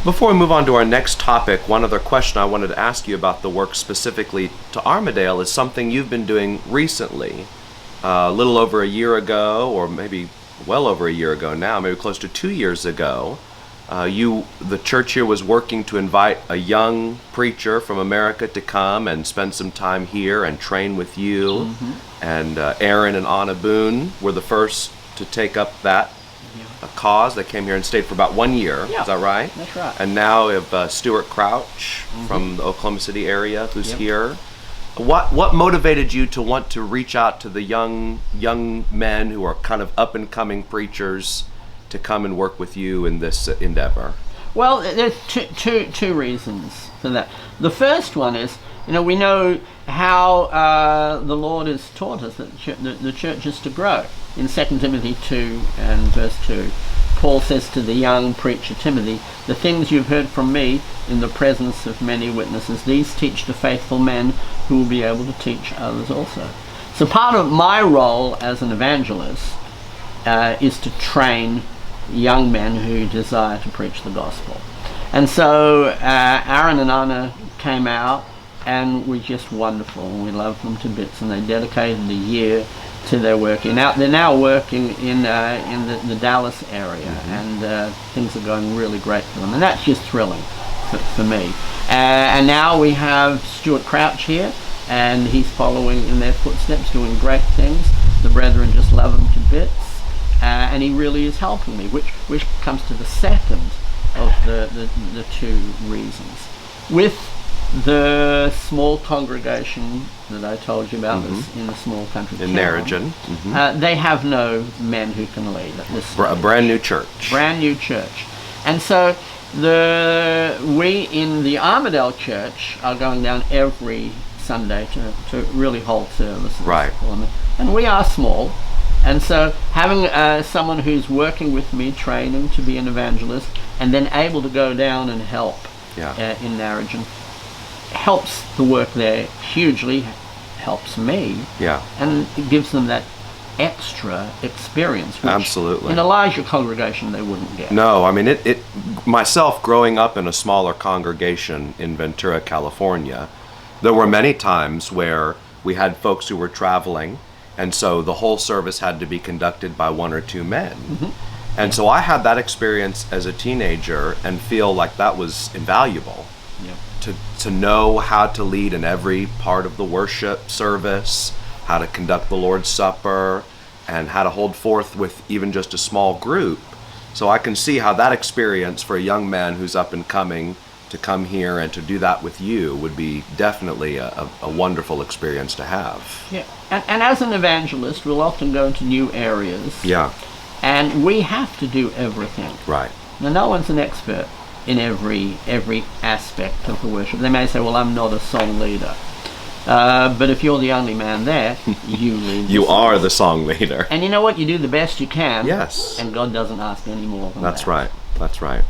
Before we move on to our next topic, one other question I wanted to ask you about the work specifically to Armadale is something you've been doing recently. A little over a year ago, or maybe well over a year ago now, maybe close to 2 years ago, the church here was working to invite a young preacher from America to come and spend some time here and train with you. Mm-hmm. And Aaron and Anna Boone were the first to take up that cause. They came here and stayed for about 1 year. Yeah, is that right? That's right. And now we have Stuart Crouch from the Oklahoma City area who's here. What motivated you to want to reach out to the young men who are kind of up and coming preachers to come and work with you in this endeavor? Well, there's two reasons for that. The first one is, we know how the Lord has taught us that the church is to grow. In 2 Timothy 2 and verse 2, Paul says to the young preacher Timothy, "The things you've heard from me in the presence of many witnesses, these teach to faithful men who will be able to teach others also." So part of my role as an evangelist is to train young men who desire to preach the gospel. And so Aaron and Anna came out and were just wonderful. We loved them to bits, and they dedicated a year to their work. They're now working in the Dallas area, and things are going really great for them, and that's just thrilling for me. And now we have Stuart Crouch here, and he's following in their footsteps, doing great things. The brethren just love him to bits, and he really is helping me, which comes to the second of the two reasons. With the small congregation that I told you about in the small country in Narragansett, they have no men who can lead at this stage. A brand new church. Brand new church. And so we in the Armadale church are going down every Sunday to really hold services. Right. And we are small. And so having someone who's working with me, training to be an evangelist, and then able to go down and help in Narragansett, helps the work there hugely, helps me, and it gives them that extra experience, which absolutely in a larger congregation they wouldn't get. No, I mean it myself growing up in a smaller congregation in Ventura, California, there were many times where we had folks who were traveling, and so the whole service had to be conducted by one or two men. And so I had that experience as a teenager and feel like that was invaluable. To know how to lead in every part of the worship service, how to conduct the Lord's Supper, and how to hold forth with even just a small group. So I can see how that experience for a young man who's up and coming to come here and to do that with you would be definitely a wonderful experience to have. Yeah, and as an evangelist, we'll often go into new areas. Yeah. And we have to do everything. Right. Now, no one's an expert in every aspect of the worship. They may say, "Well, I'm not a song leader," but if you're the only man there, you lead. You are the song leader. And you know what? You do the best you can. Yes. And God doesn't ask any more than that. That's right. That's right.